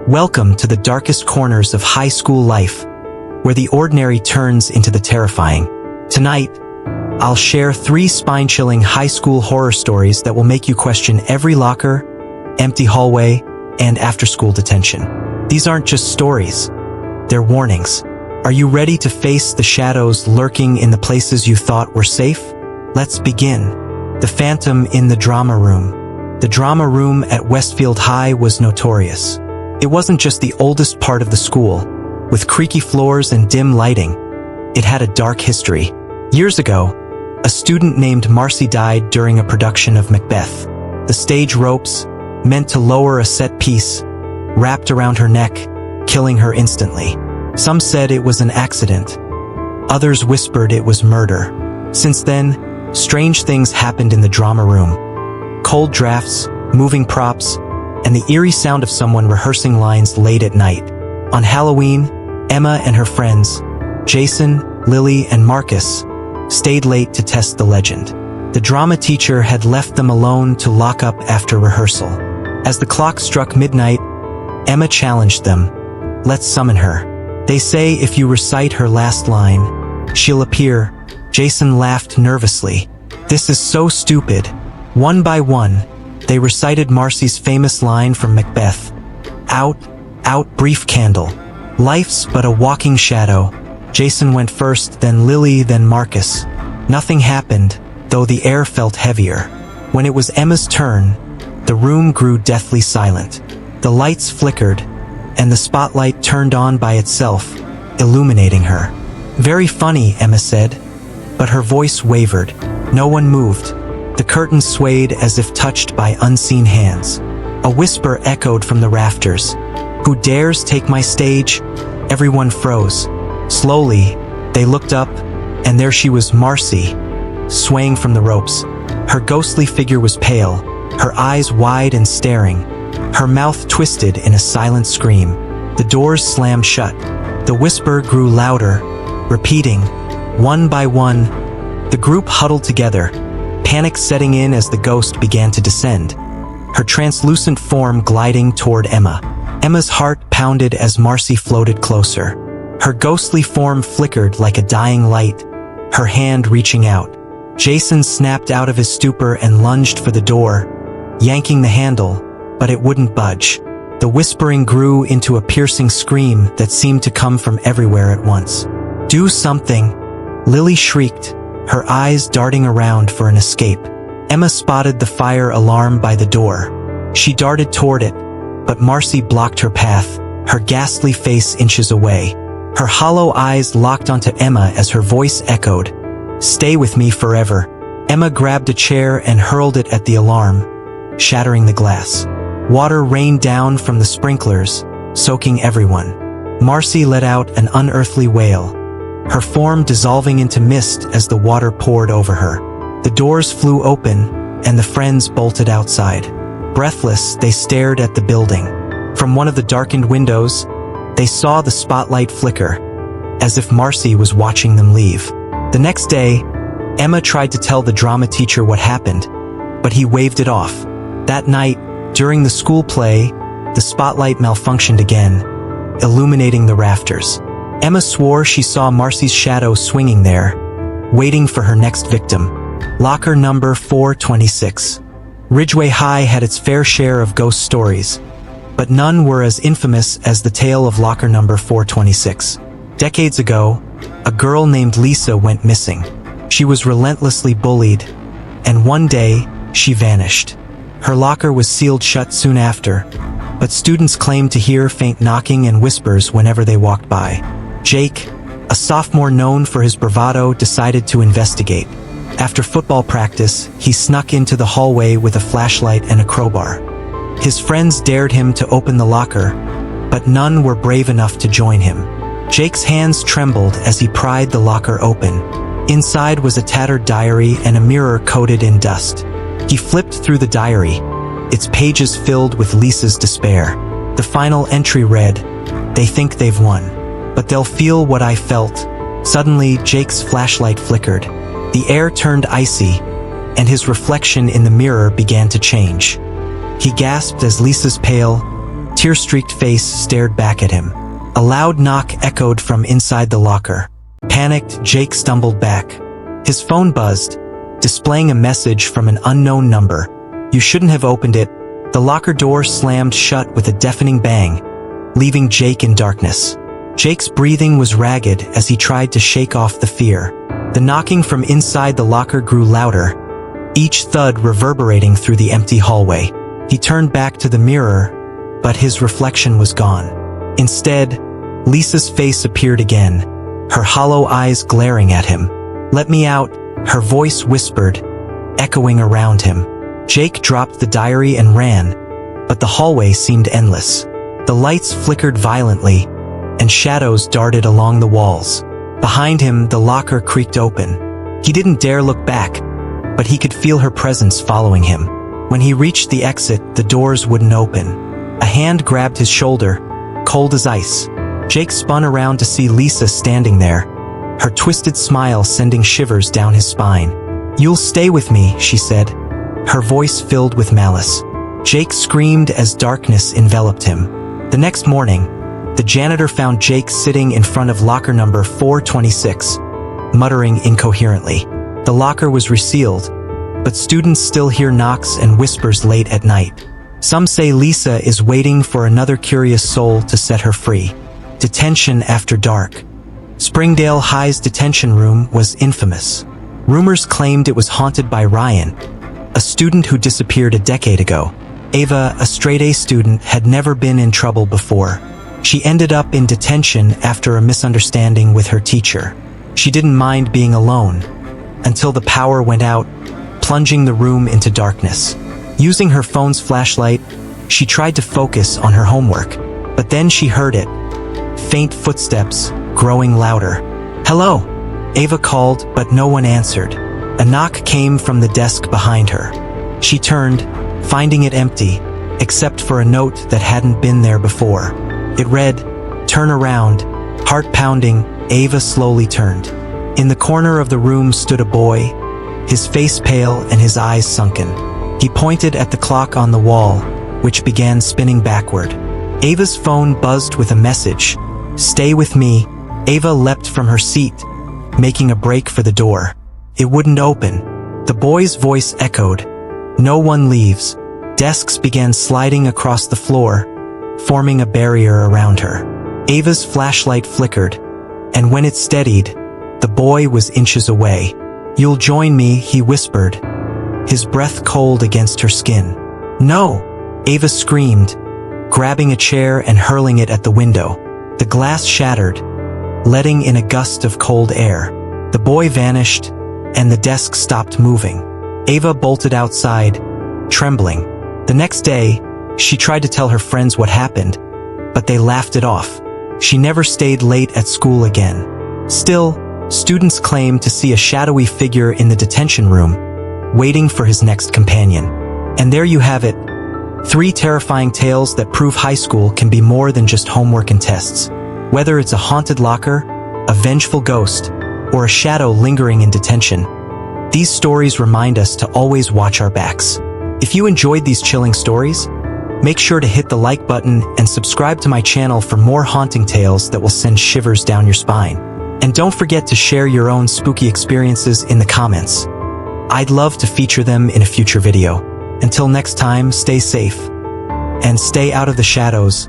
Welcome to the darkest corners of high school life, where the ordinary turns into the terrifying. Tonight, I'll share 3 spine-chilling high school horror stories that will make you question every locker, empty hallway, and after-school detention. These aren't just stories, they're warnings. Are you ready to face the shadows lurking in the places you thought were safe? Let's begin. The Phantom in the Drama Room. The drama room at Westfield High was notorious. It wasn't just the oldest part of the school. With creaky floors and dim lighting, it had a dark history. Years ago, a student named Marcy died during a production of Macbeth. The stage ropes, meant to lower a set piece, wrapped around her neck, killing her instantly. Some said it was an accident. Others whispered it was murder. Since then, strange things happened in the drama room. Cold drafts, moving props, and the eerie sound of someone rehearsing lines late at night. On Halloween, Emma and her friends, Jason, Lily, and Marcus, stayed late to test the legend. The drama teacher had left them alone to lock up after rehearsal. As the clock struck midnight, Emma challenged them. Let's summon her. They say if you recite her last line, she'll appear. Jason laughed nervously. This is so stupid. One by one, they recited Marcy's famous line from Macbeth. Out, out, brief candle. Life's but a walking shadow. Jason went first, then Lily, then Marcus. Nothing happened, though the air felt heavier. When it was Emma's turn, the room grew deathly silent. The lights flickered, and the spotlight turned on by itself, illuminating her. Very funny, Emma said, but her voice wavered. No one moved. The curtains swayed as if touched by unseen hands. A whisper echoed from the rafters. Who dares take my stage? Everyone froze. Slowly, they looked up, and there she was, Marcy, swaying from the ropes. Her ghostly figure was pale, her eyes wide and staring, her mouth twisted in a silent scream. The doors slammed shut. The whisper grew louder, repeating, one by one. The group huddled together, panic setting in as the ghost began to descend, her translucent form gliding toward Emma. Emma's heart pounded as Marcy floated closer. Her ghostly form flickered like a dying light, her hand reaching out. Jason snapped out of his stupor and lunged for the door, yanking the handle, but it wouldn't budge. The whispering grew into a piercing scream that seemed to come from everywhere at once. Do something! Lily shrieked, her eyes darting around for an escape. Emma spotted the fire alarm by the door. She darted toward it, but Marcy blocked her path, her ghastly face inches away. Her hollow eyes locked onto Emma as her voice echoed, "Stay with me forever." Emma grabbed a chair and hurled it at the alarm, shattering the glass. Water rained down from the sprinklers, soaking everyone. Marcy let out an unearthly wail, her form dissolving into mist as the water poured over her. The doors flew open, and the friends bolted outside. Breathless, they stared at the building. From one of the darkened windows, they saw the spotlight flicker, as if Marcy was watching them leave. The next day, Emma tried to tell the drama teacher what happened, but he waved it off. That night, during the school play, the spotlight malfunctioned again, illuminating the rafters. Emma swore she saw Marcy's shadow swinging there, waiting for her next victim. Locker number 426. Ridgeway High had its fair share of ghost stories, but none were as infamous as the tale of locker number 426. Decades ago, a girl named Lisa went missing. She was relentlessly bullied, and one day, she vanished. Her locker was sealed shut soon after, but students claimed to hear faint knocking and whispers whenever they walked by. Jake, a sophomore known for his bravado, decided to investigate. After football practice, he snuck into the hallway with a flashlight and a crowbar. His friends dared him to open the locker, but none were brave enough to join him. Jake's hands trembled as he pried the locker open. Inside was a tattered diary and a mirror coated in dust. He flipped through the diary, its pages filled with Lisa's despair. The final entry read, "They think they've won, but they'll feel what I felt." Suddenly, Jake's flashlight flickered. The air turned icy, and his reflection in the mirror began to change. He gasped as Lisa's pale, tear-streaked face stared back at him. A loud knock echoed from inside the locker. Panicked, Jake stumbled back. His phone buzzed, displaying a message from an unknown number. "You shouldn't have opened it." The locker door slammed shut with a deafening bang, leaving Jake in darkness. Jake's breathing was ragged as he tried to shake off the fear. The knocking from inside the locker grew louder, each thud reverberating through the empty hallway. He turned back to the mirror, but his reflection was gone. Instead, Lisa's face appeared again, her hollow eyes glaring at him. "Let me out," her voice whispered, echoing around him. Jake dropped the diary and ran, but the hallway seemed endless. The lights flickered violently, and shadows darted along the walls. Behind him, the locker creaked open. He didn't dare look back, but he could feel her presence following him. When he reached the exit, the doors wouldn't open. A hand grabbed his shoulder, cold as ice. Jake spun around to see Lisa standing there, her twisted smile sending shivers down his spine. "You'll stay with me," she said, her voice filled with malice. Jake screamed as darkness enveloped him. The next morning, the janitor found Jake sitting in front of locker number 426, muttering incoherently. The locker was resealed, but students still hear knocks and whispers late at night. Some say Lisa is waiting for another curious soul to set her free. Detention after dark. Springdale High's detention room was infamous. Rumors claimed it was haunted by Ryan, a student who disappeared a decade ago. Ava, a straight-A student, had never been in trouble before. She ended up in detention after a misunderstanding with her teacher. She didn't mind being alone, until the power went out, plunging the room into darkness. Using her phone's flashlight, she tried to focus on her homework, but then she heard it. Faint footsteps, growing louder. "Hello," Ava called, but no one answered. A knock came from the desk behind her. She turned, finding it empty, except for a note that hadn't been there before. It read, "Turn around." Heart pounding, Ava slowly turned. In the corner of the room stood a boy, his face pale and his eyes sunken. He pointed at the clock on the wall, which began spinning backward. Ava's phone buzzed with a message. "Stay with me." Ava leapt from her seat, making a break for the door. It wouldn't open. The boy's voice echoed, "No one leaves." Desks began sliding across the floor, forming a barrier around her. Ava's flashlight flickered, and when it steadied, the boy was inches away. "You'll join me," he whispered, his breath cold against her skin. "No!" Ava screamed, grabbing a chair and hurling it at the window. The glass shattered, letting in a gust of cold air. The boy vanished, and the desk stopped moving. Ava bolted outside, trembling. The next day, she tried to tell her friends what happened, but they laughed it off. She never stayed late at school again. Still, students claimed to see a shadowy figure in the detention room, waiting for his next companion. And there you have it. 3 terrifying tales that prove high school can be more than just homework and tests. Whether it's a haunted locker, a vengeful ghost, or a shadow lingering in detention, these stories remind us to always watch our backs. If you enjoyed these chilling stories, make sure to hit the like button and subscribe to my channel for more haunting tales that will send shivers down your spine. And don't forget to share your own spooky experiences in the comments. I'd love to feature them in a future video. Until next time, stay safe and stay out of the shadows.